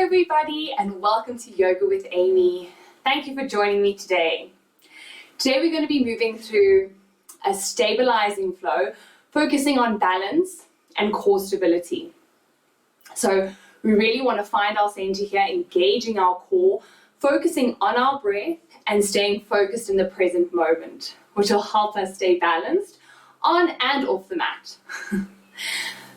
everybody, and welcome to Yoga with Amy. Thank you for joining me today. Today we're going to be moving through a stabilizing flow, focusing on balance and core stability. So we really want to find our center here, engaging our core, focusing on our breath and staying focused in the present moment, which will help us stay balanced on and off the mat.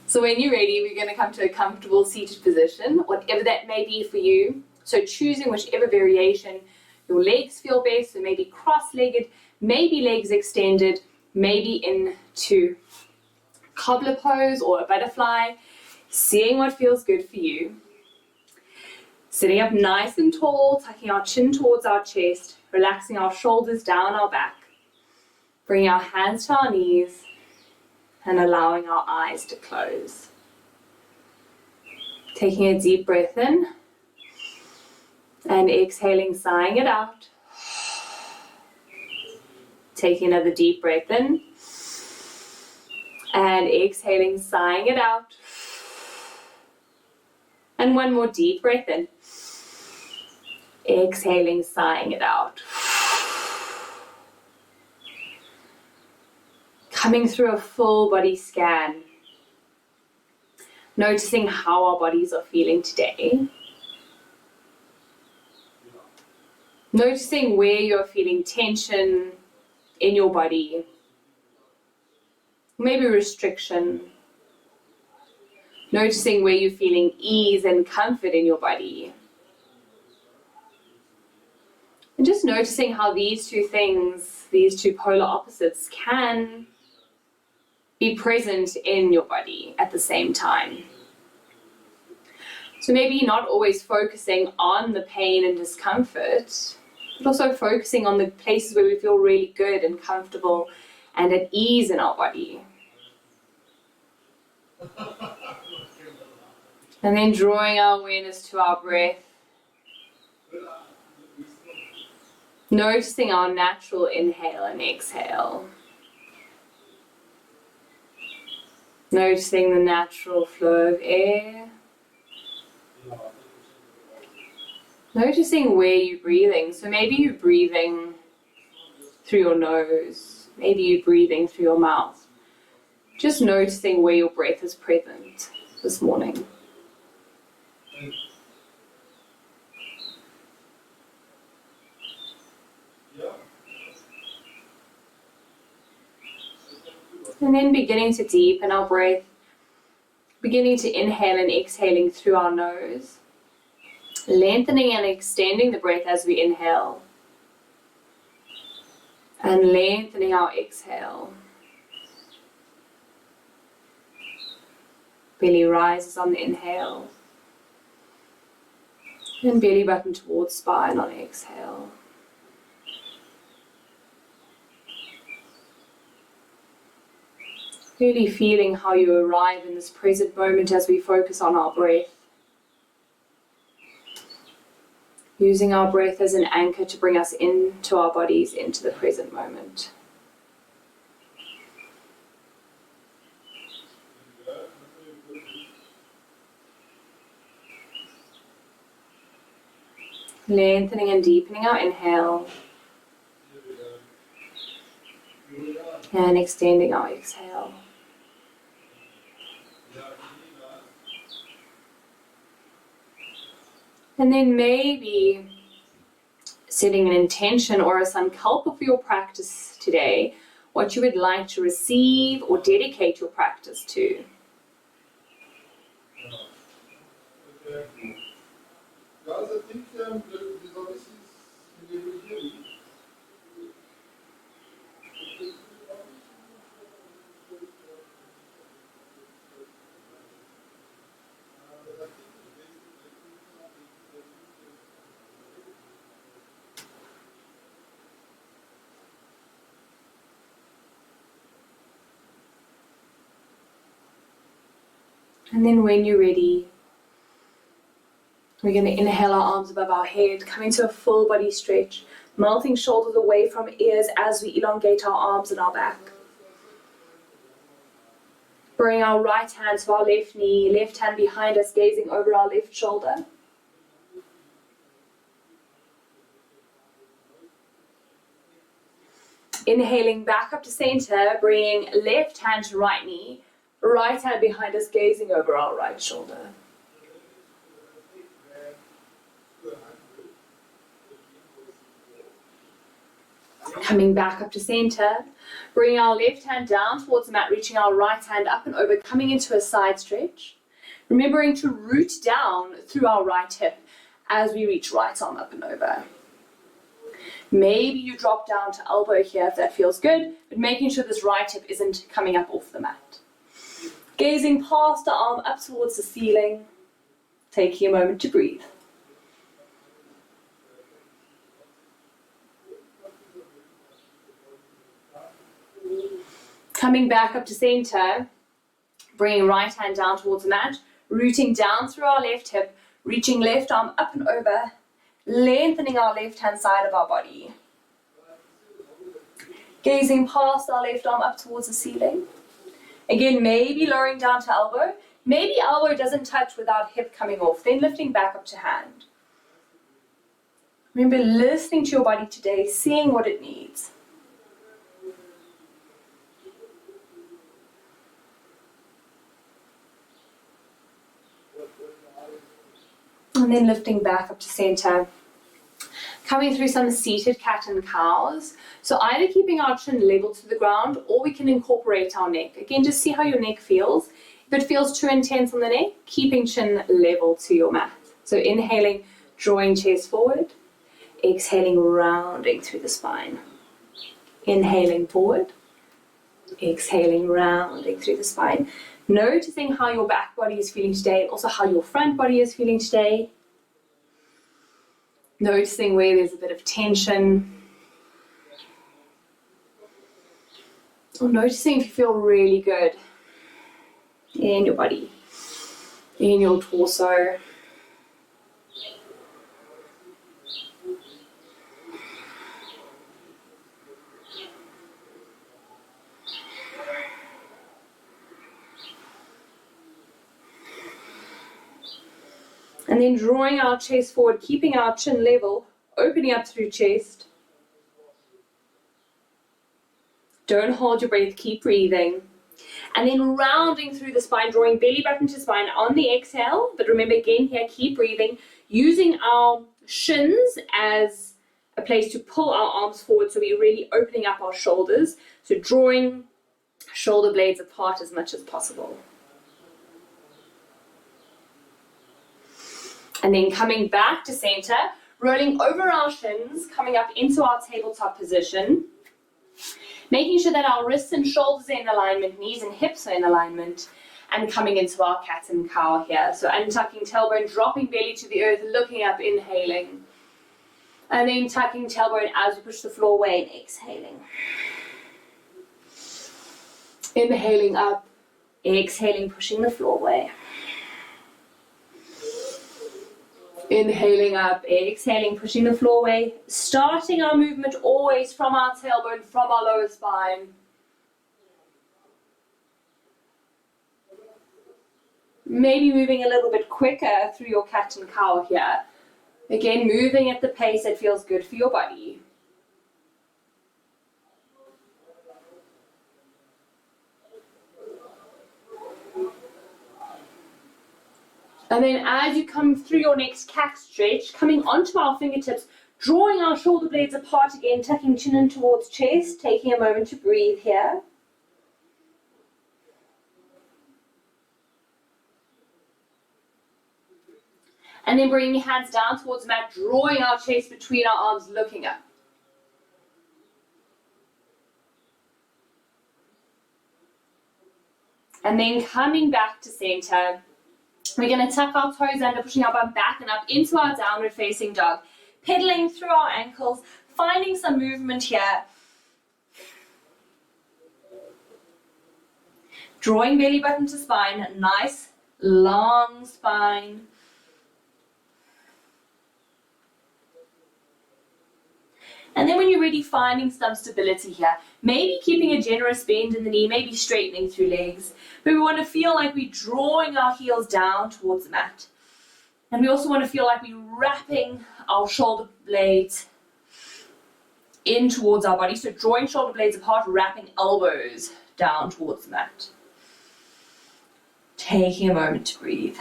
So when you're ready, we're going to come to a comfortable seated position, whatever that may be for you. So choosing whichever variation your legs feel best, so maybe cross-legged, maybe legs extended, maybe into cobbler pose or a butterfly, seeing what feels good for you. Sitting up nice and tall, tucking our chin towards our chest, relaxing our shoulders down our back, bringing our hands to our knees, and allowing our eyes to close. Taking a deep breath in and exhaling, sighing it out. Taking another deep breath in and exhaling, sighing it out. And one more deep breath in. Exhaling, sighing it out. Coming through a full body scan, noticing how our bodies are feeling today. Noticing where you're feeling tension in your body, maybe restriction. Noticing where you're feeling ease and comfort in your body. And just noticing how these two things, these two polar opposites, can be present in your body at the same time. So maybe not always focusing on the pain and discomfort, but also focusing on the places where we feel really good and comfortable and at ease in our body. And then drawing our awareness to our breath. Noticing our natural inhale and exhale. Noticing the natural flow of air. Noticing where you're breathing. So maybe you're breathing through your nose. Maybe you're breathing through your mouth. Just noticing where your breath is present this morning. And then beginning to deepen our breath, beginning to inhale and exhaling through our nose, lengthening and extending the breath as we inhale, and lengthening our exhale. Belly rises on the inhale, and belly button towards spine on exhale. Really feeling how you arrive in this present moment as we focus on our breath. Using our breath as an anchor to bring us into our bodies, into the present moment. Lengthening and deepening our inhale. And extending our exhale. And then maybe setting an intention or a sankalpa for your practice today, what you would like to receive or dedicate your practice to. Guys, I think there's obviously And then when you're ready, we're going to inhale our arms above our head, coming to a full body stretch, melting shoulders away from ears as we elongate our arms and our back. Bring our right hand to our left knee, left hand behind us, gazing over our left shoulder. Inhaling back up to center, bringing left hand to right knee, right hand behind us, gazing over our right shoulder. Coming back up to center, bringing our left hand down towards the mat, reaching our right hand up and over, coming into a side stretch. Remembering to root down through our right hip as we reach right arm up and over. Maybe you drop down to elbow here if that feels good, but making sure this right hip isn't coming up off the mat. Gazing past the arm up towards the ceiling, taking a moment to breathe. Coming back up to center, bringing right hand down towards the mat, rooting down through our left hip, reaching left arm up and over, lengthening our left hand side of our body. Gazing past our left arm up towards the ceiling. Again, maybe lowering down to elbow. Maybe elbow doesn't touch without hip coming off, then lifting back up to hand. Remember listening to your body today, seeing what it needs. And then lifting back up to center. Coming through some seated cat and cows. So either keeping our chin level to the ground or we can incorporate our neck. Again, just see how your neck feels. If it feels too intense on the neck, keeping chin level to your mat. So inhaling, drawing chest forward. Exhaling, rounding through the spine. Inhaling forward. Exhaling, rounding through the spine. Noticing how your back body is feeling today, also how your front body is feeling today. Noticing where there's a bit of tension. Or noticing if you feel really good in your body, in your torso. And then drawing our chest forward, keeping our chin level, opening up through chest. Don't hold your breath, keep breathing. And then rounding through the spine, drawing belly button to spine on the exhale. But remember again here, keep breathing, using our shins as a place to pull our arms forward. So we're really opening up our shoulders. So drawing shoulder blades apart as much as possible. And then coming back to center, rolling over our shins, coming up into our tabletop position. Making sure that our wrists and shoulders are in alignment, knees and hips are in alignment. And coming into our cat and cow here. So untucking tailbone, dropping belly to the earth, looking up, inhaling. And then tucking tailbone as we push the floor away and exhaling. Inhaling up, exhaling, pushing the floor away. Inhaling up, exhaling, pushing the floor away. Starting our movement always from our tailbone, from our lower spine. Maybe moving a little bit quicker through your cat and cow here. Again, moving at the pace that feels good for your body. And then as you come through your next cat stretch, coming onto our fingertips, drawing our shoulder blades apart again, tucking chin in towards chest, taking a moment to breathe here. And then bringing your hands down towards the mat, drawing our chest between our arms, looking up. And then coming back to center. We're going to tuck our toes under, pushing our bum back and up into our downward facing dog. Pedaling through our ankles, finding some movement here. Drawing belly button to spine, nice long spine. And then when you're ready, finding some stability here. Maybe keeping a generous bend in the knee, maybe straightening through legs. But we want to feel like we're drawing our heels down towards the mat. And we also want to feel like we're wrapping our shoulder blades in towards our body. So drawing shoulder blades apart, wrapping elbows down towards the mat. Taking a moment to breathe.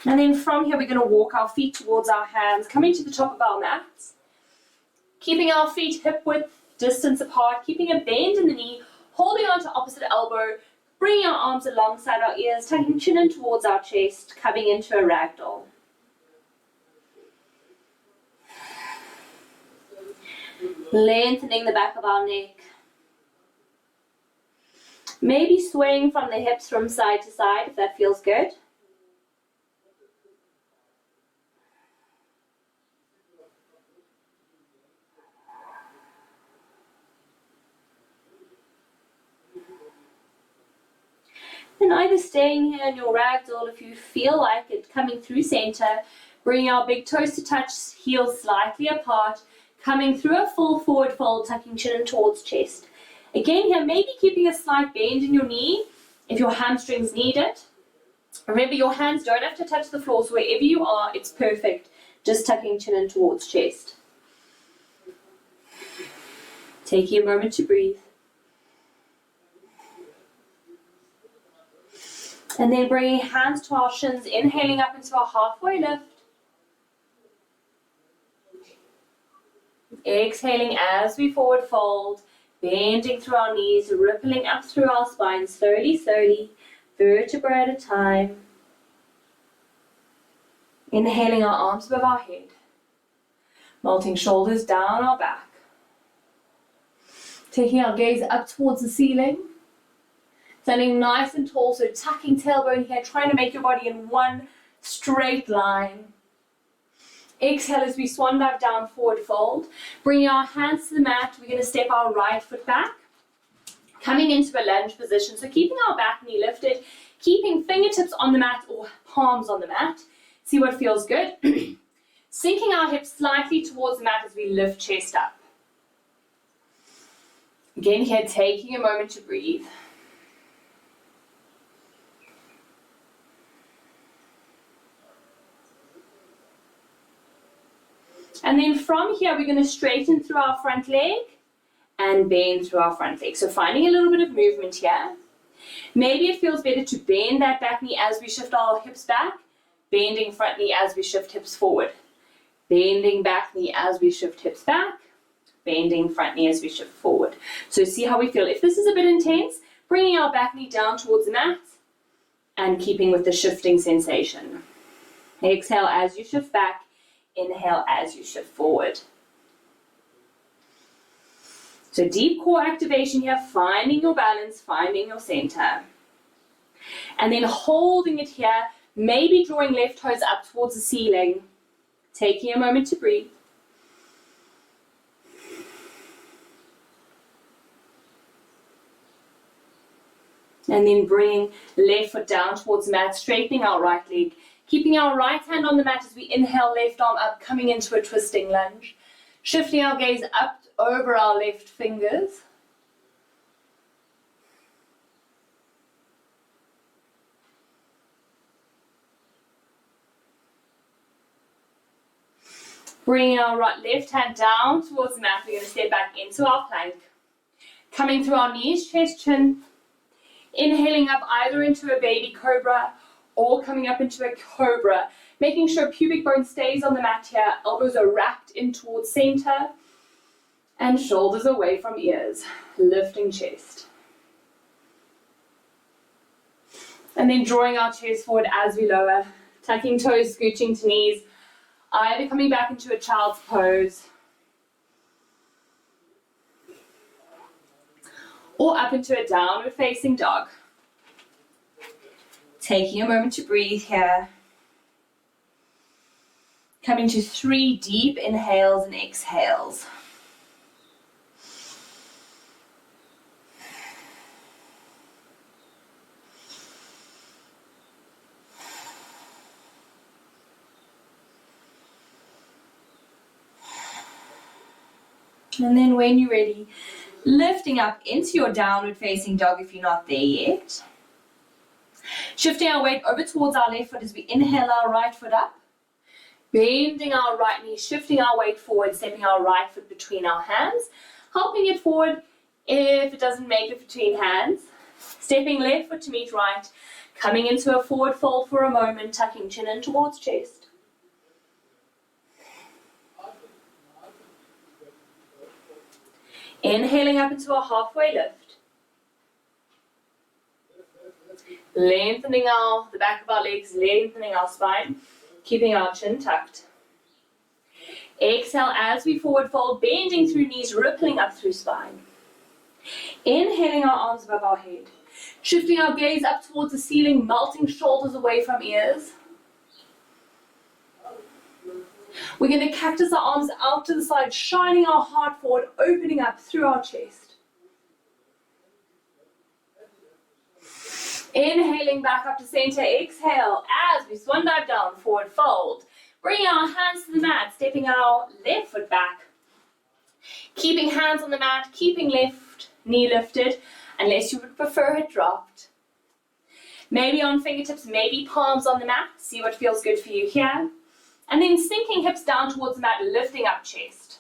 And then from here, we're going to walk our feet towards our hands, coming to the top of our mats. Keeping our feet hip width distance apart, keeping a bend in the knee, holding on to opposite elbow, bringing our arms alongside our ears, tucking chin in towards our chest, coming into a ragdoll. Lengthening the back of our neck. Maybe swaying from the hips from side to side if that feels good. And either staying here in your ragdoll if you feel like it, coming through center, bringing our big toes to touch, heels slightly apart, coming through a full forward fold, tucking chin in towards chest. Again here, maybe keeping a slight bend in your knee if your hamstrings need it. Remember, your hands don't have to touch the floor, so wherever you are, it's perfect. Just tucking chin in towards chest. Taking a moment to breathe. And then bringing hands to our shins, inhaling up into a halfway lift. Exhaling as we forward fold, bending through our knees, rippling up through our spine, slowly, slowly, vertebra at a time. Inhaling our arms above our head, melting shoulders down our back. Taking our gaze up towards the ceiling. Standing nice and tall, so tucking tailbone here, trying to make your body in one straight line. Exhale as we swan dive down, forward fold. Bringing our hands to the mat, we're going to step our right foot back. Coming into a lunge position, so keeping our back knee lifted, keeping fingertips on the mat or palms on the mat. See what feels good. Sinking our hips slightly towards the mat as we lift chest up. Again here, taking a moment to breathe. And then from here, we're going to straighten through our front leg and bend through our front leg. So finding a little bit of movement here. Maybe it feels better to bend that back knee as we shift our hips back, bending front knee as we shift hips forward, bending back knee as we shift hips back, bending front knee as we shift forward. So see how we feel. If this is a bit intense, bringing our back knee down towards the mat and keeping with the shifting sensation. Exhale as you shift back. Inhale as you shift forward. So deep core activation here, finding your balance, finding your center. And then holding it here, maybe drawing left toes up towards the ceiling. Taking a moment to breathe. And then bringing left foot down towards the mat, straightening our right leg. Keeping our right hand on the mat as we inhale, left arm up, coming into a twisting lunge. Shifting our gaze up over our left fingers. Bringing our left hand down towards the mat, we're going to step back into our plank. Coming through our knees, chest, chin. Inhaling up either into a baby cobra or coming up into a cobra, making sure pubic bone stays on the mat here, elbows are wrapped in towards center, and shoulders away from ears, lifting chest. And then drawing our chest forward as we lower, tucking toes, scooching to knees, either coming back into a child's pose, or up into a downward facing dog. Taking a moment to breathe here. Coming to 3 deep inhales and exhales. And then when you're ready, lifting up into your downward facing dog if you're not there yet. Shifting our weight over towards our left foot as we inhale our right foot up. Bending our right knee, shifting our weight forward, stepping our right foot between our hands. Helping it forward if it doesn't make it between hands. Stepping left foot to meet right. Coming into a forward fold for a moment, tucking chin in towards chest. Inhaling up into a halfway lift. Lengthening the back of our legs, lengthening our spine, keeping our chin tucked. Exhale as we forward fold, bending through knees, rippling up through spine. Inhaling our arms above our head. Shifting our gaze up towards the ceiling, melting shoulders away from ears. We're going to cactus our arms out to the side, shining our heart forward, opening up through our chest. Inhaling back up to center, exhale as we swan dive down, forward fold. Bringing our hands to the mat, stepping our left foot back. Keeping hands on the mat, keeping left knee lifted, unless you would prefer it dropped. Maybe on fingertips, maybe palms on the mat. See what feels good for you here. And then sinking hips down towards the mat, lifting up chest.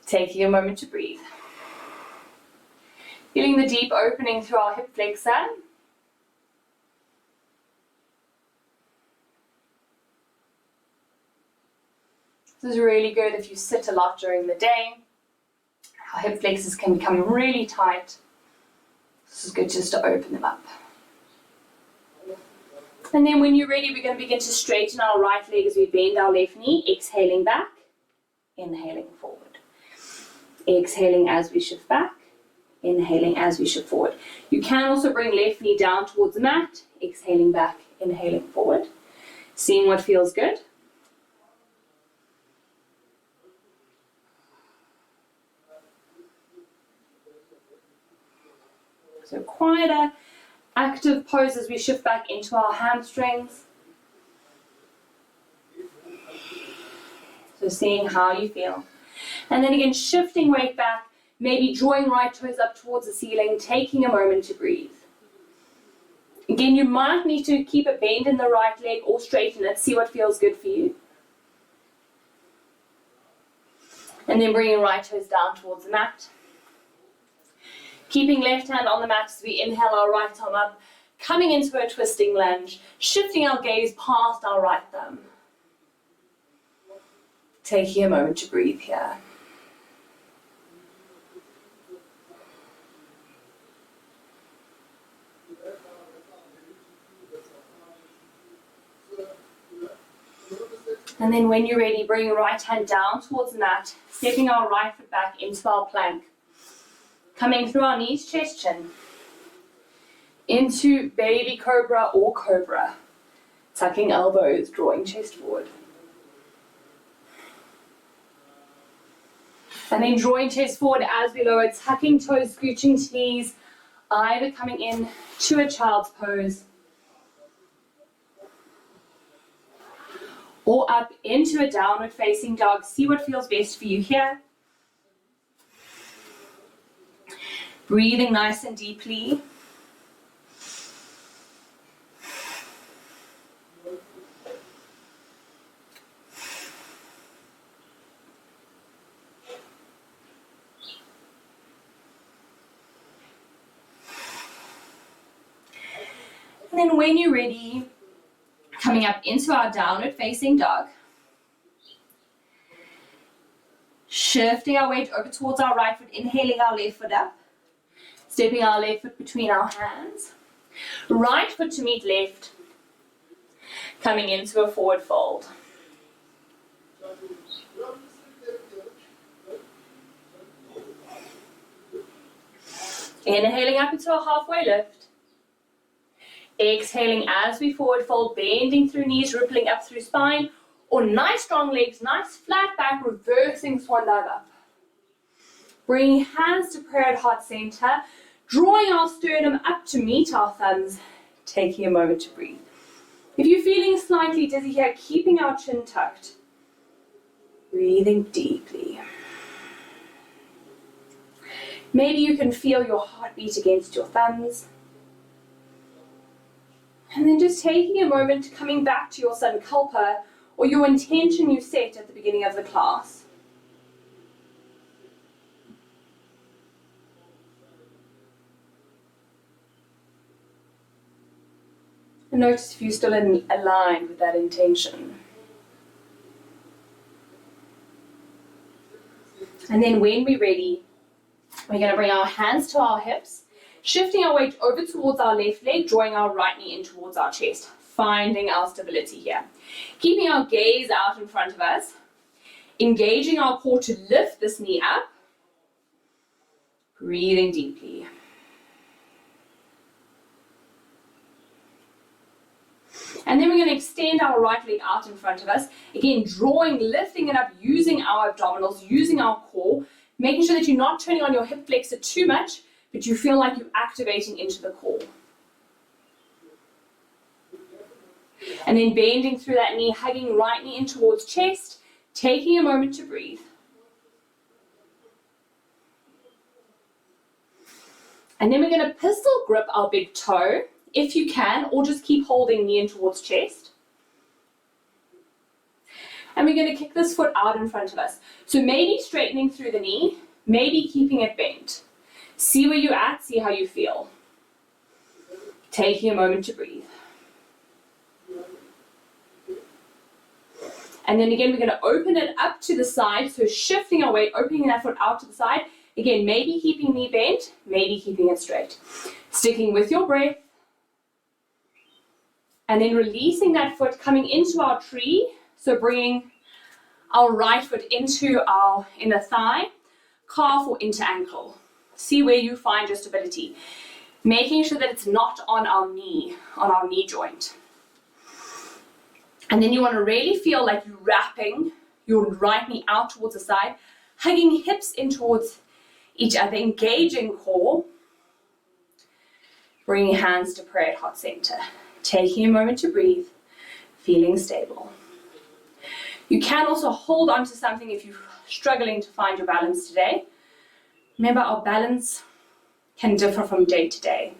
Taking a moment to breathe. Feeling the deep opening through our hip flexor. This is really good if you sit a lot during the day. Our hip flexors can become really tight. This is good just to open them up. And then when you're ready, we're going to begin to straighten our right leg as we bend our left knee, exhaling back, inhaling forward. Exhaling as we shift back, inhaling as we shift forward. You can also bring left knee down towards the mat, exhaling back, inhaling forward. Seeing what feels good. So quite a active pose as we shift back into our hamstrings. So seeing how you feel. And then again, shifting weight back, maybe drawing right toes up towards the ceiling, taking a moment to breathe. Again, you might need to keep a bend in the right leg or straighten it, see what feels good for you. And then bringing right toes down towards the mat. Keeping left hand on the mat as we inhale our right arm up, coming into a twisting lunge, shifting our gaze past our right thumb. Taking a moment to breathe here. And then when you're ready, bring your right hand down towards the mat, stepping our right foot back into our plank. Coming through our knees, chest, chin. Into baby cobra or cobra. Tucking elbows, drawing chest forward. And then drawing chest forward as we lower, tucking toes, scooching to knees, either coming in to a child's pose or up into a downward facing dog. See what feels best for you here. Breathing nice and deeply. And then when you're ready, coming up into our downward facing dog. Shifting our weight over towards our right foot, inhaling our left foot up. Stepping our left foot between our hands. Right foot to meet left. Coming into a forward fold. Inhaling up into a halfway lift. Exhaling as we forward fold, bending through knees, rippling up through spine. Or nice strong legs, nice flat back, reversing swan dive up. Bringing hands to prayer at heart center. Drawing our sternum up to meet our thumbs, taking a moment to breathe. If you're feeling slightly dizzy here, keeping our chin tucked, breathing deeply. Maybe you can feel your heartbeat against your thumbs. And then just taking a moment, coming back to your sankalpa or your intention you set at the beginning of the class. And notice if you're still aligned with that intention. And then when we're ready, we're going to bring our hands to our hips, shifting our weight over towards our left leg, drawing our right knee in towards our chest, finding our stability here. Keeping our gaze out in front of us, engaging our core to lift this knee up, breathing deeply. And then we're going to extend our right leg out in front of us. Again, drawing, lifting it up, using our abdominals, using our core, making sure that you're not turning on your hip flexor too much, but you feel like you're activating into the core. And then bending through that knee, hugging right knee in towards chest, taking a moment to breathe. And then we're going to pistol grip our big toe, if you can, or just keep holding knee in towards chest. And we're going to kick this foot out in front of us. So maybe straightening through the knee, maybe keeping it bent. See where you're at, see how you feel. Taking a moment to breathe. And then again, we're going to open it up to the side, so shifting our weight, opening that foot out to the side. Again, maybe keeping knee bent, maybe keeping it straight. Sticking with your breath. And then releasing that foot, coming into our tree. So bringing our right foot into our inner thigh, calf or into ankle. See where you find your stability. Making sure that it's not on our knee joint. And then you want to really feel like you're wrapping your right knee out towards the side, hugging hips in towards each other, engaging core. Bringing hands to prayer at heart center. Taking a moment to breathe, feeling stable. You can also hold on to something if you're struggling to find your balance today. Remember, our balance can differ from day to day.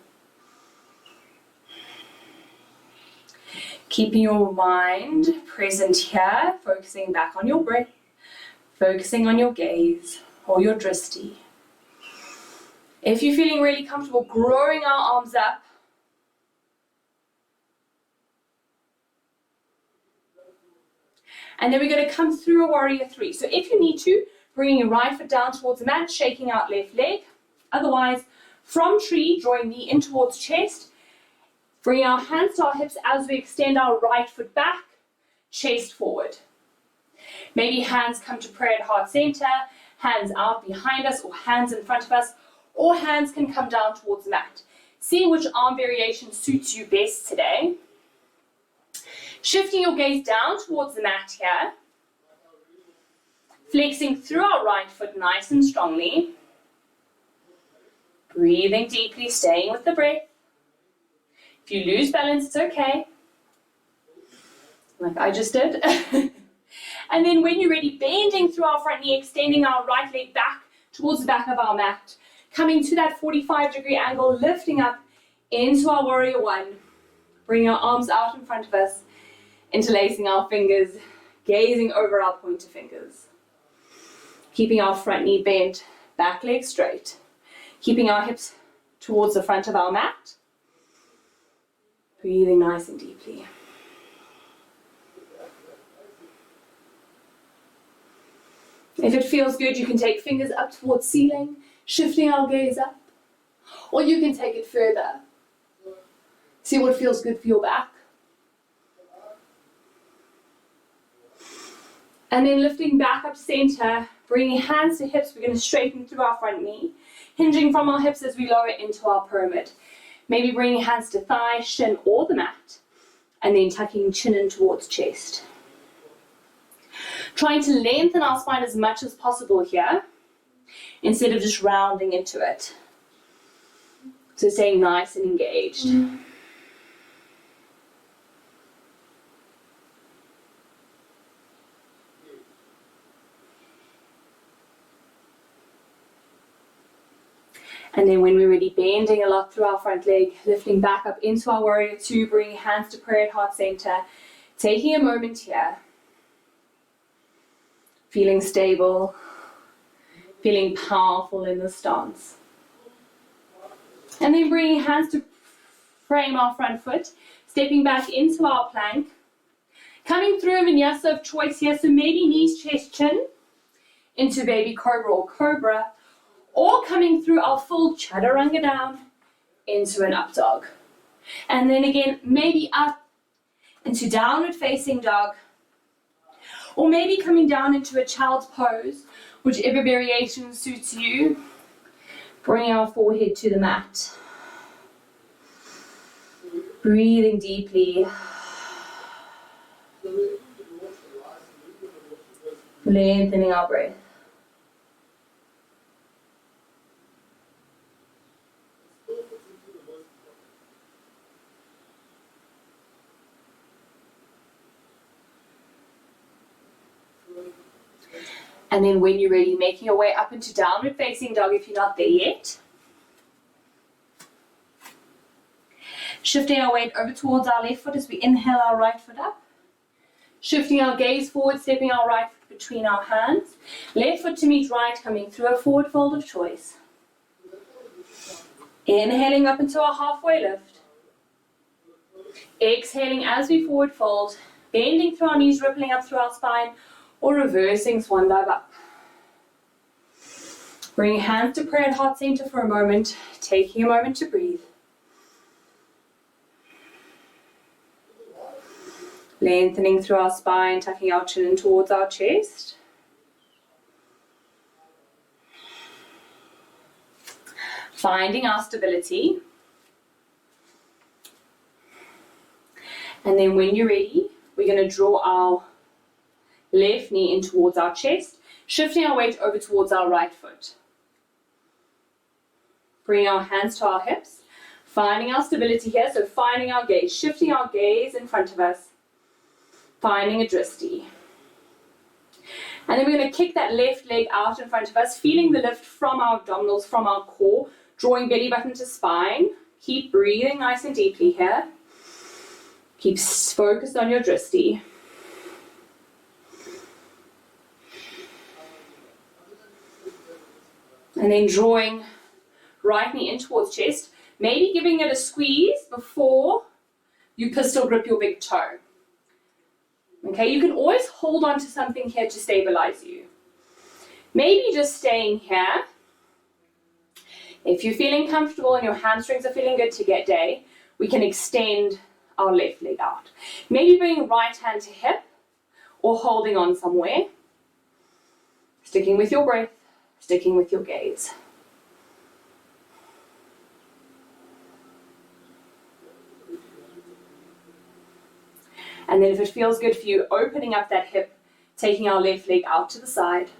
Keeping your mind present here, focusing back on your breath, focusing on your gaze or your drishti. If you're feeling really comfortable, growing our arms up, and then we're going to come through a warrior three. So if you need to, bringing your right foot down towards the mat, shaking out left leg. Otherwise, from tree, drawing knee in towards chest, bringing our hands to our hips as we extend our right foot back, chest forward. Maybe hands come to prayer at heart center, hands out behind us or hands in front of us, or hands can come down towards the mat. See which arm variation suits you best today. Shifting your gaze down towards the mat here. Flexing through our right foot nice and strongly. Breathing deeply, staying with the breath. If you lose balance, it's okay. Like I just did. And then when you're ready, bending through our front knee, extending our right leg back towards the back of our mat. Coming to that 45-degree angle, lifting up into our warrior one. Bring our arms out in front of us. Interlacing our fingers, gazing over our pointer fingers. Keeping our front knee bent, back leg straight. Keeping our hips towards the front of our mat. Breathing nice and deeply. If it feels good, you can take fingers up towards ceiling, shifting our gaze up. Or you can take it further. See what feels good for your back. And then lifting back up to center, bringing hands to hips, we're going to straighten through our front knee, hinging from our hips as we lower into our pyramid. Maybe bringing hands to thigh, shin, or the mat, and then tucking chin in towards chest. Trying to lengthen our spine as much as possible here, instead of just rounding into it. So staying nice and engaged. And then when we're ready, bending a lot through our front leg, lifting back up into our warrior two, bringing hands to prayer at heart center, taking a moment here, feeling stable, feeling powerful in the stance. And then bringing hands to frame our front foot, stepping back into our plank, coming through a vinyasa of choice here, so maybe knees, chest, chin, into baby cobra or cobra, or coming through our full chaturanga down into an up dog. And then again, maybe up into downward facing dog, or maybe coming down into a child's pose, whichever variation suits you. Bring our forehead to the mat. Breathing deeply. Lengthening our breath. And then when you're ready, making your way up into downward facing dog if you're not there yet. Shifting our weight over towards our left foot as we inhale our right foot up. Shifting our gaze forward, stepping our right foot between our hands. Left foot to meet right, coming through a forward fold of choice. Inhaling up into our halfway lift. Exhaling as we forward fold, bending through our knees, rippling up through our spine, or reversing swan dive up. Bring hands to prayer at heart center for a moment, taking a moment to breathe. Lengthening through our spine, tucking our chin in towards our chest. Finding our stability. And then when you're ready, we're going to draw our left knee in towards our chest, shifting our weight over towards our right foot. Bring our hands to our hips, finding our stability here, so finding our gaze, shifting our gaze in front of us, finding a drishti. And then we're going to kick that left leg out in front of us, feeling the lift from our abdominals, from our core, drawing belly button to spine. Keep breathing nice and deeply here. Keep focused on your drishti. And then drawing right knee in towards chest, maybe giving it a squeeze before you pistol grip your big toe. Okay, you can always hold on to something here to stabilize you. Maybe just staying here. If you're feeling comfortable and your hamstrings are feeling good today, we can extend our left leg out. Maybe bring right hand to hip or holding on somewhere. Sticking with your breath, sticking with your gaze. And then if it feels good for you, opening up that hip, taking our left leg out to the side.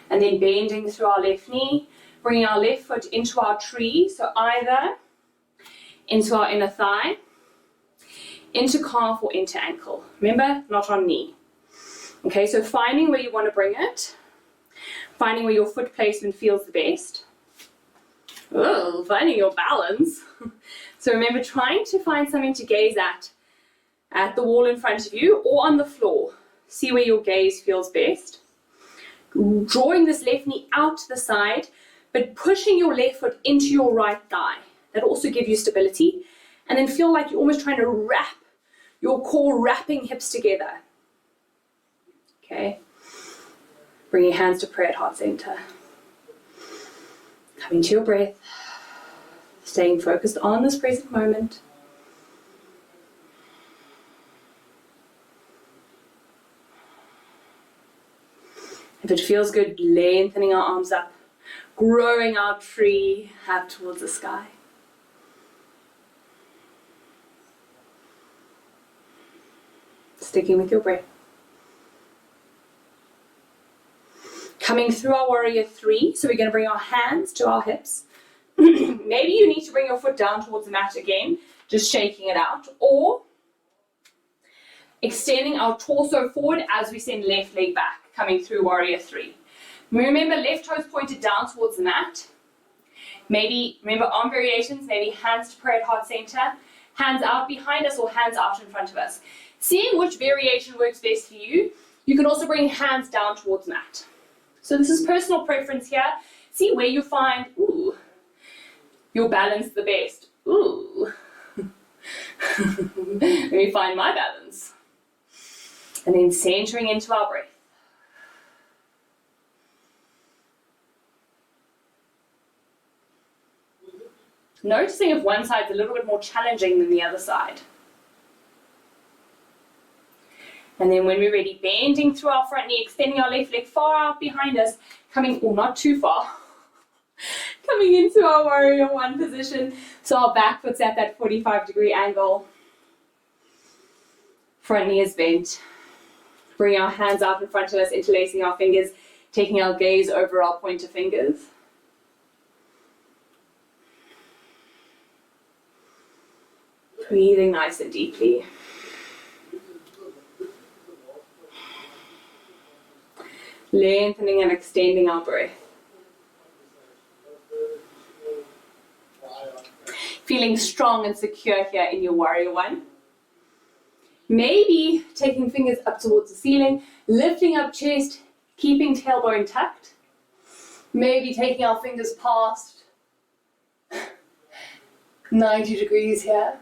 And then bending through our left knee, bringing our left foot into our tree, so either into our inner thigh, into calf or into ankle. Remember, not on knee. Okay, so finding where you want to bring it, finding where your foot placement feels the best. Oh, finding your balance. So remember, trying to find something to gaze at the wall in front of you or on the floor. See where your gaze feels best. Drawing this left knee out to the side, but pushing your left foot into your right thigh. That'll also give you stability. And then feel like you're almost trying to wrap your core, wrapping hips together. Okay. Bring your hands to prayer at heart center. Coming to your breath. Staying focused on this present moment. If it feels good, lengthening our arms up, growing our tree up towards the sky. Sticking with your breath. Coming through our warrior three, so we're going to bring our hands to our hips. Maybe you need to bring your foot down towards the mat again, just shaking it out, or extending our torso forward as we send left leg back, coming through warrior three. Remember, left toes pointed down towards the mat. Maybe, remember arm variations, maybe hands to prayer at heart center, hands out behind us or hands out in front of us. Seeing which variation works best for you, you can also bring hands down towards the mat. So this is personal preference here. See where you find, your balance the best. Let me find my balance. And then centering into our breath. Noticing if one side's a little bit more challenging than the other side. And then when we're ready, bending through our front knee, extending our left leg far out behind us, not too far, coming into our warrior one position. So our back foot's at that 45-degree angle. Front knee is bent. Bring our hands out in front of us, interlacing our fingers, taking our gaze over our pointer fingers. Breathing nice and deeply. Lengthening and extending our breath. Feeling strong and secure here in your warrior one. Maybe taking fingers up towards the ceiling, lifting up chest, keeping tailbone tucked. Maybe taking our fingers past 90 degrees here.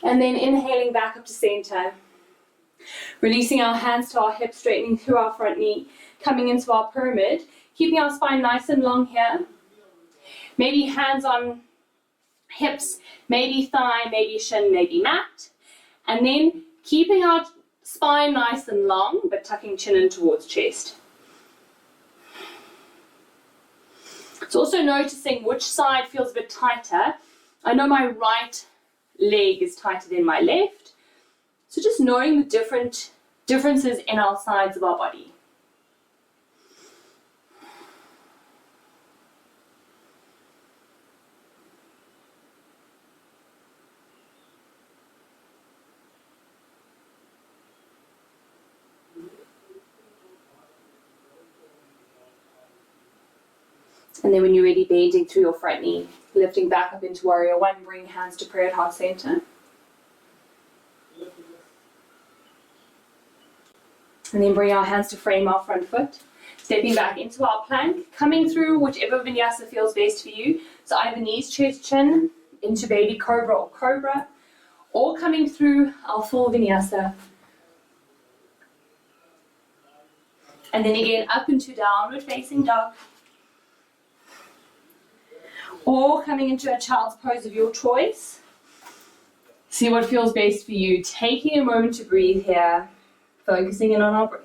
And then inhaling back up to center. Releasing our hands to our hips, straightening through our front knee, coming into our pyramid, keeping our spine nice and long here. Maybe hands on hips, maybe thigh, maybe shin, maybe mat. And then keeping our spine nice and long, but tucking chin in towards chest. It's also noticing which side feels a bit tighter. I know my right leg is tighter than my left. So just knowing the differences in our sides of our body. And then when you're ready, bending through your front knee, lifting back up into warrior one, bring hands to prayer at heart center. And then bring our hands to frame our front foot. Stepping back into our plank, coming through whichever vinyasa feels best for you. So either knees, chest, chin, into baby cobra, or coming through our full vinyasa. And then again, up into downward facing dog. Or coming into a child's pose of your choice. See what feels best for you. Taking a moment to breathe here. Focusing in on our breath.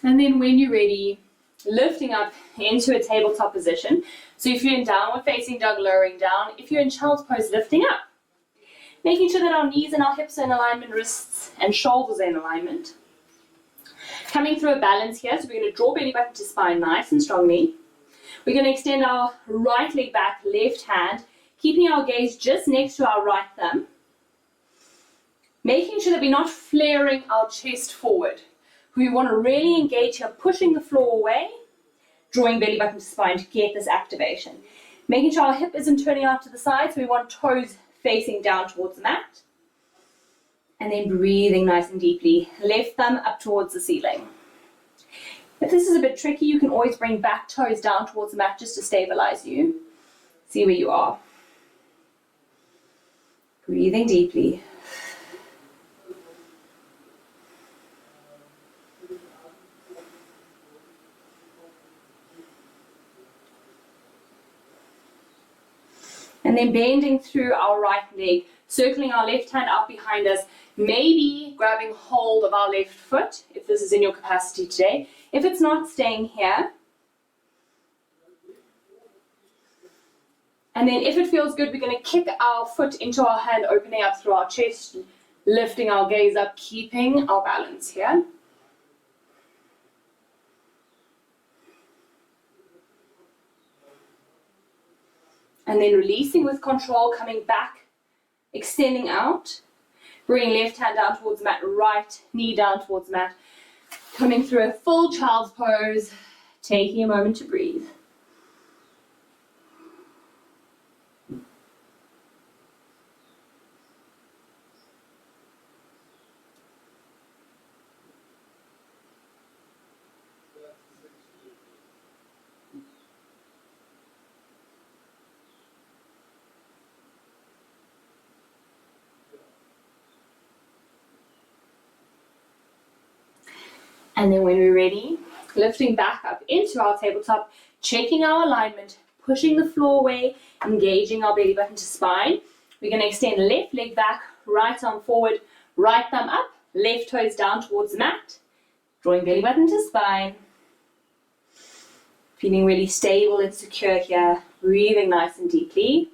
And then when you're ready, lifting up into a tabletop position. So if you're in downward facing dog, lowering down. If you're in child's pose, lifting up. Making sure that our knees and our hips are in alignment, wrists and shoulders are in alignment. Coming through a balance here, so we're going to draw belly button to spine nice and strongly. We're going to extend our right leg back, left hand, keeping our gaze just next to our right thumb. Making sure that we're not flaring our chest forward. We want to really engage here, pushing the floor away, drawing belly button to spine to get this activation. Making sure our hip isn't turning out to the side, so we want toes facing down towards the mat. And then breathing nice and deeply. Left thumb up towards the ceiling. If this is a bit tricky, you can always bring back toes down towards the mat just to stabilize you. See where you are. Breathing deeply. And then bending through our right leg, circling our left hand out behind us, maybe grabbing hold of our left foot, if this is in your capacity today. If it's not, staying here. And then if it feels good, we're going to kick our foot into our hand, opening up through our chest, Lifting our gaze up, keeping our balance here. And then releasing with control, coming back, extending out. Bring left hand down towards the mat, right knee down towards the mat. Coming through a full child's pose, taking a moment to breathe. And then when we're ready, lifting back up into our tabletop, checking our alignment, pushing the floor away, engaging our belly button to spine. We're going to extend left leg back, right arm forward, right thumb up, left toes down towards the mat, drawing belly button to spine. Feeling really stable and secure here, breathing nice and deeply.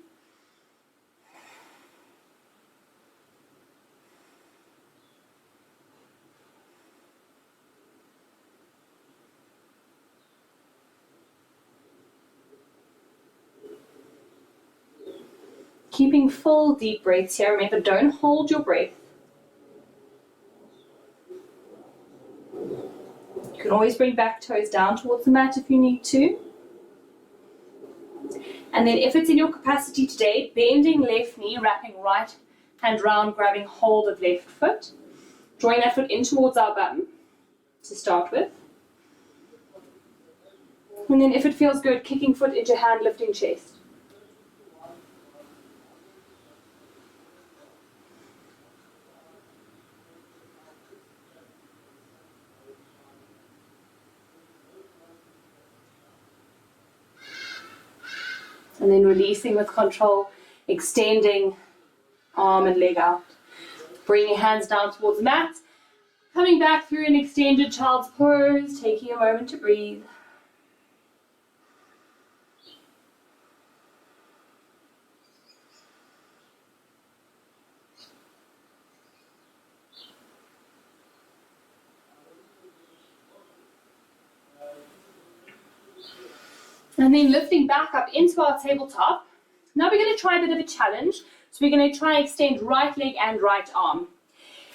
Keeping full deep breaths here. Remember, don't hold your breath. You can always bring back toes down towards the mat if you need to. And then if it's in your capacity today, bending left knee, wrapping right hand round, grabbing hold of left foot. Drawing that foot in towards our bum to start with. And then if it feels good, kicking foot into hand, lifting chest. And then releasing with control, extending arm and leg out. Bringing hands down towards the mat. Coming back through an extended child's pose, taking a moment to breathe. And then lifting back up into our tabletop. Now we're going to try a bit of a challenge. So we're going to try extend right leg and right arm.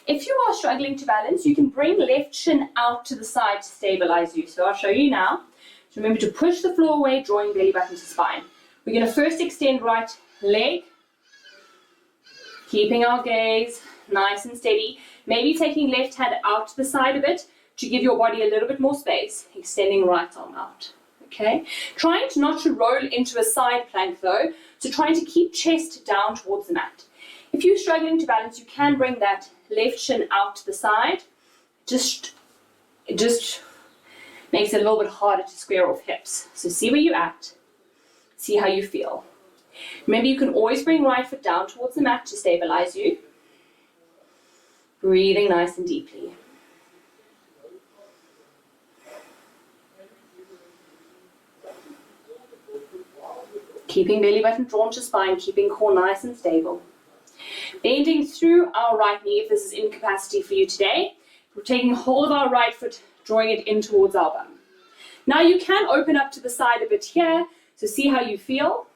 If you are struggling to balance, you can bring left shin out to the side to stabilize you. So I'll show you now. So remember to push the floor away, drawing belly button to spine. We're going to first extend right leg. Keeping our gaze nice and steady. Maybe taking left hand out to the side a bit to give your body a little bit more space. Extending right arm out. Okay, trying not to roll into a side plank though, so trying to keep chest down towards the mat. If you're struggling to balance, you can bring that left shin out to the side. It just makes it a little bit harder to square off hips. So see where you're at, see how you feel. Remember, you can always bring right foot down towards the mat to stabilize you. Breathing nice and deeply. Keeping belly button drawn to spine, keeping core nice and stable. Bending through our right knee if this is incapacity for you today. We're taking hold of our right foot, drawing it in towards our bum. Now you can open up to the side a bit here, so see how you feel.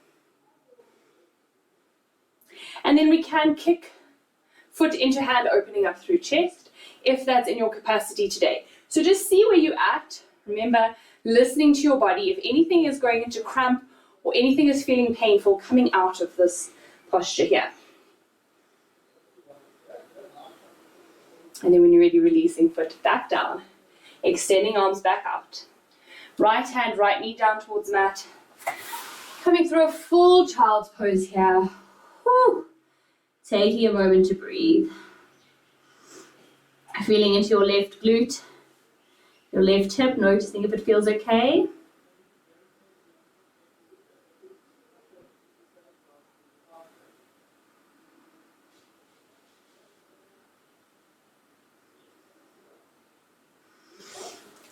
And then we can kick foot into hand, opening up through chest, if that's in your capacity today. So just see where you're at. Remember, listening to your body. If anything is going into cramp, or anything is feeling painful, coming out of this posture here. And then when you're ready, releasing foot back down, extending arms back out. Right hand, right knee down towards the mat. Coming through a full child's pose here. Whew. Taking a moment to breathe. Feeling into your left glute, your left hip, noticing if it feels okay.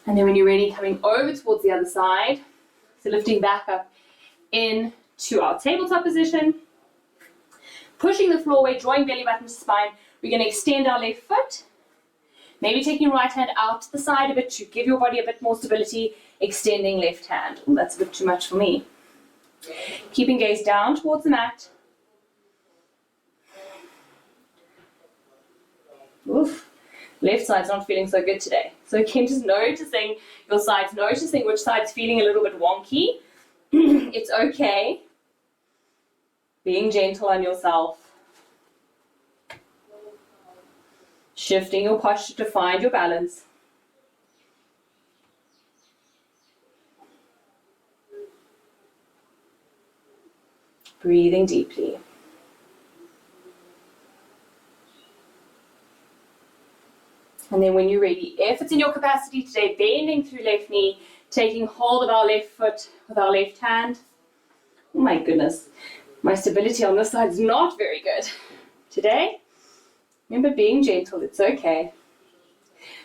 And then when you're ready, coming over towards the other side. So lifting back up into our tabletop position. Pushing the floor away, drawing belly button to spine. We're going to extend our left foot. Maybe taking your right hand out to the side a bit to give your body a bit more stability. Extending left hand. Oh, that's a bit too much for me. Keeping gaze down towards the mat. Oof. Left side's not feeling so good today. So again, just noticing your sides, noticing which side's feeling a little bit wonky. It's okay. Being gentle on yourself. Shifting your posture to find your balance. Breathing deeply. And then when you're ready, if it's in your capacity today, bending through left knee, taking hold of our left foot with our left hand. Oh my goodness, my stability on this side is not very good today. Remember, being gentle, it's okay.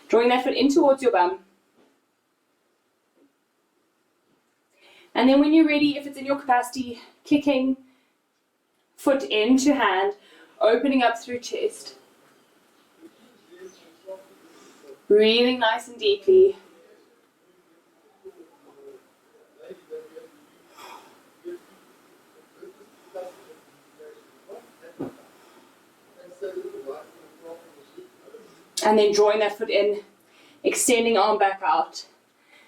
Drawing that foot in towards your bum. And then when you're ready, if it's in your capacity, kicking foot into hand, opening up through chest. Breathing nice and deeply. And then drawing that foot in, extending arm back out.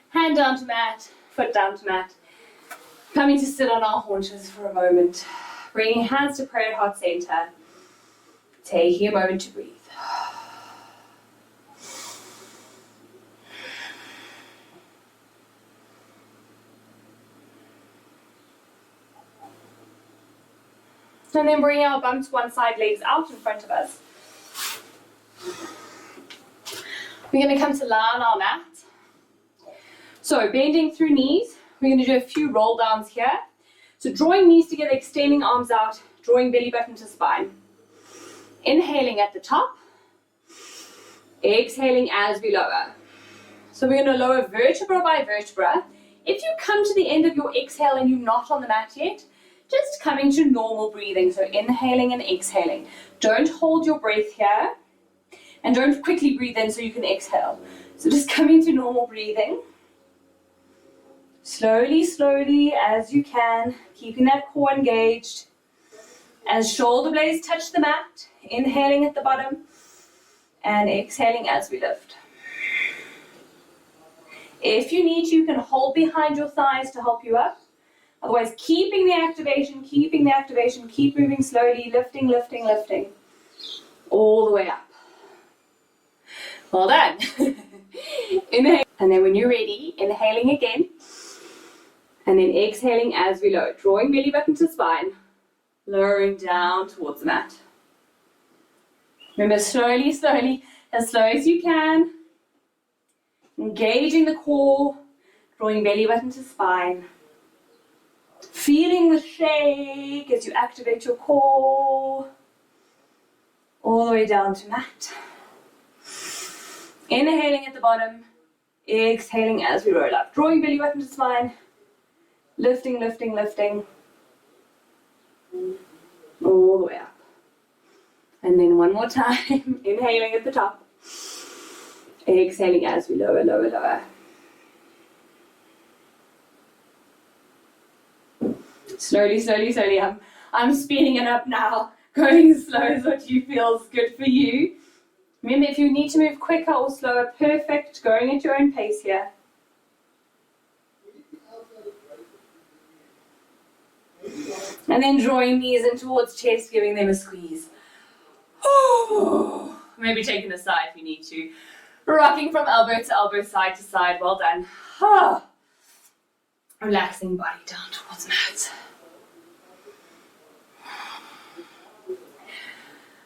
Hand down to mat, foot down to mat. Coming to sit on our haunches for a moment. Bringing hands to prayer heart center. Taking a moment to breathe. And then bringing our bum to one side, legs out in front of us. We're going to come to lie on our mat. So bending through knees, we're going to do a few roll downs here. So drawing knees together, extending arms out, drawing belly button to spine. Inhaling at the top, exhaling as we lower. So we're going to lower vertebra by vertebra. If you come to the end of your exhale and you're not on the mat yet, just coming to normal breathing. So inhaling and exhaling. Don't hold your breath here. And don't quickly breathe in so you can exhale. So just coming to normal breathing. Slowly, slowly as you can. Keeping that core engaged. As shoulder blades touch the mat. Inhaling at the bottom. And exhaling as we lift. If you need to, you can hold behind your thighs to help you up. Otherwise, keeping the activation, keep moving slowly, lifting, lifting, lifting. All the way up. Well done. Inhale. And then when you're ready, inhaling again. And then exhaling as we lower. Drawing belly button to spine. Lowering down towards the mat. Remember, slowly, slowly, as slow as you can. Engaging the core. Drawing belly button to spine. Feeling the shake as you activate your core. All the way down to mat. Inhaling at the bottom. Exhaling as we roll up. Drawing belly button to spine. Lifting, lifting, lifting. All the way up. And then one more time. Inhaling at the top. Exhaling as we lower, lower, lower. Slowly, slowly, slowly. I'm speeding it up now. Going slow is what you feel is good for you. Remember, if you need to move quicker or slower, perfect. Going at your own pace here. And then drawing knees in towards chest, giving them a squeeze. Maybe taking a side if you need to. Rocking from elbow to elbow, side to side. Well done. Relaxing body down towards mat.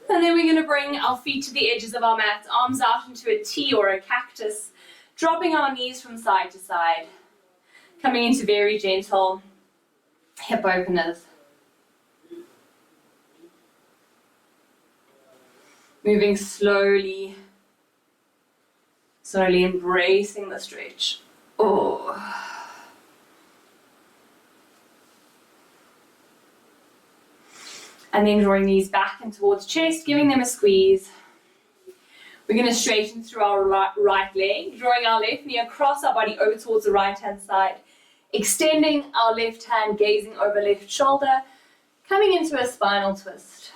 And then we're going to bring our feet to the edges of our mat, arms out into a T or a cactus, dropping our knees from side to side, coming into very gentle hip openers. Moving slowly, slowly embracing the stretch. And then drawing knees back and towards chest, giving them a squeeze. We're going to straighten through our right leg, drawing our left knee across our body over towards the right-hand side, extending our left hand, gazing over left shoulder, coming into a spinal twist.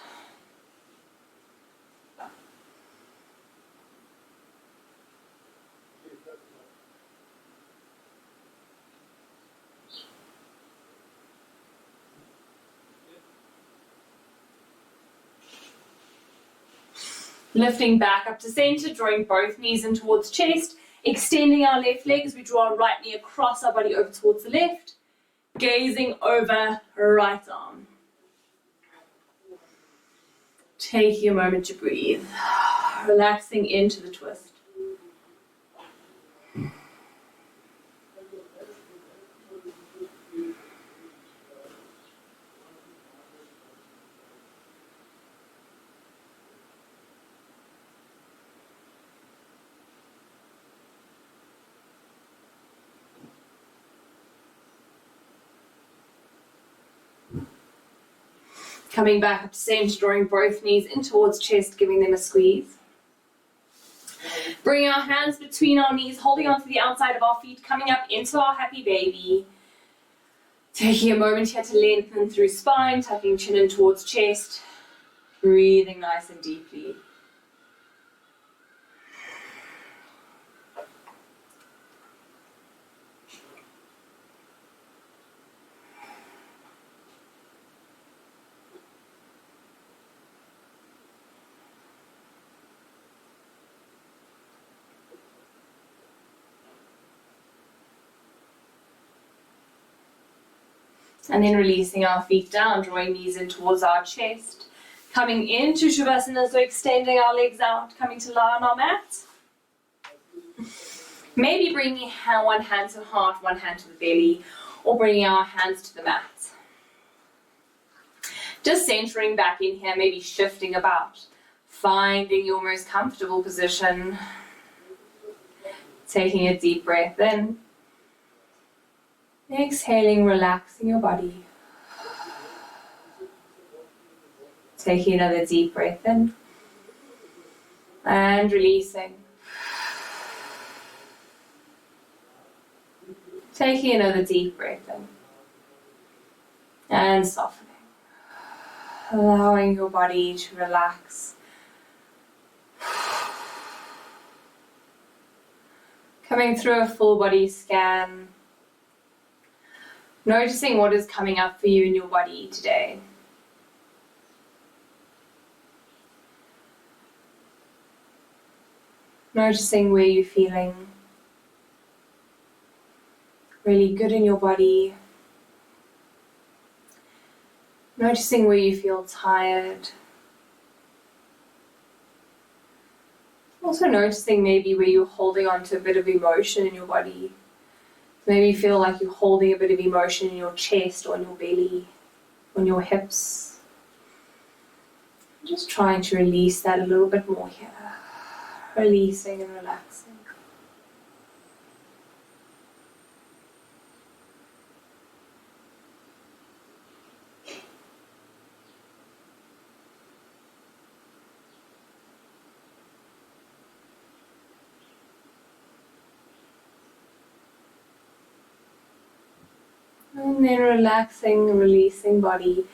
Lifting back up to center, drawing both knees in towards chest, extending our left leg as we draw our right knee across our body over towards the left, gazing over right arm. Taking a moment to breathe, relaxing into the twist. Coming back up to center, drawing both knees in towards chest, giving them a squeeze. Bringing our hands between our knees, holding onto the outside of our feet, coming up into our happy baby. Taking a moment here to lengthen through spine, tucking chin in towards chest. Breathing nice and deeply. And then releasing our feet down, drawing knees in towards our chest. Coming into Shavasana, so extending our legs out, coming to lie on our mat. Maybe bringing one hand to heart, one hand to the belly, or bringing our hands to the mat. Just centering back in here, maybe shifting about, finding your most comfortable position. Taking a deep breath in. Exhaling, relaxing your body. Taking another deep breath in. And releasing. Taking another deep breath in. And softening. Allowing your body to relax. Coming through a full body scan. Noticing what is coming up for you in your body today. Noticing where you're feeling really good in your body. Noticing where you feel tired. Also noticing maybe where you're holding on to a bit of emotion in your body. Maybe you feel like you're holding a bit of emotion in your chest or in your belly, on your hips. Just trying to release that a little bit more here. Releasing and relaxing. And then relaxing and releasing body.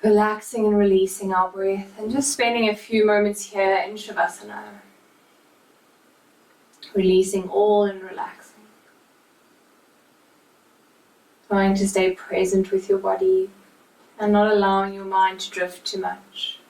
Relaxing and releasing our breath. And just spending a few moments here in Shavasana. Releasing all and relaxing. Trying to stay present with your body and not allowing your mind to drift too much.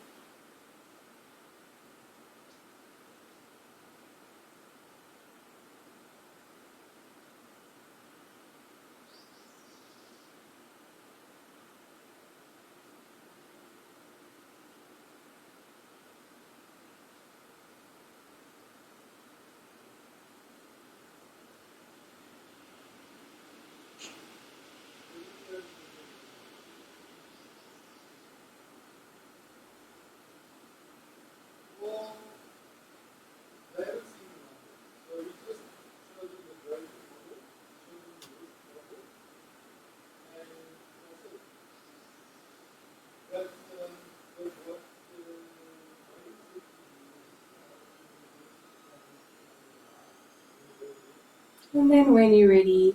And then when you're ready,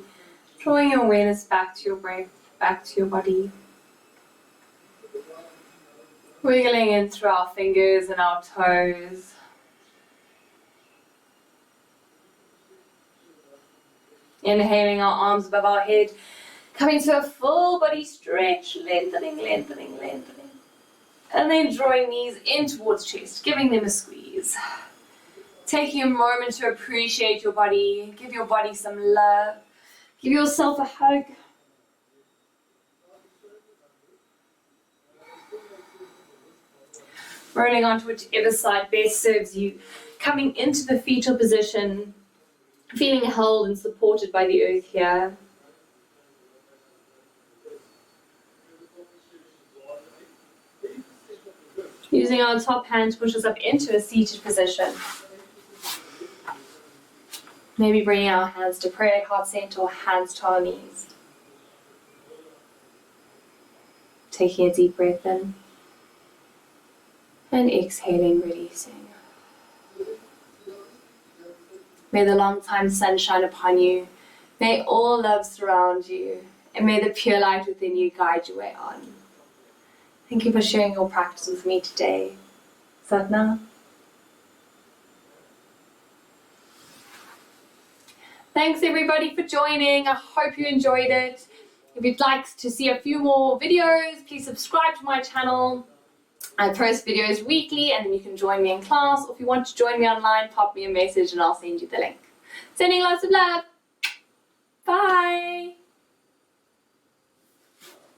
drawing your awareness back to your breath, back to your body. Wiggling in through our fingers and our toes. Inhaling our arms above our head, coming to a full body stretch, lengthening, lengthening, lengthening. And then drawing knees in towards chest, giving them a squeeze. Taking a moment to appreciate your body, give your body some love, give yourself a hug. Rolling onto whichever side best serves you, coming into the fetal position, feeling held and supported by the earth here. Using our top hand to push us up into a seated position. Maybe bringing our hands to prayer at heart center or hands to our knees. Taking a deep breath in. And exhaling, releasing. May the long-time sun shine upon you. May all love surround you. And may the pure light within you guide your way on. Thank you for sharing your practice with me today. Satnam. Thanks everybody for joining. I hope you enjoyed it. If you'd like to see a few more videos, please subscribe to my channel. I post videos weekly and then you can join me in class. Or if you want to join me online, pop me a message and I'll send you the link. Sending lots of love. Bye.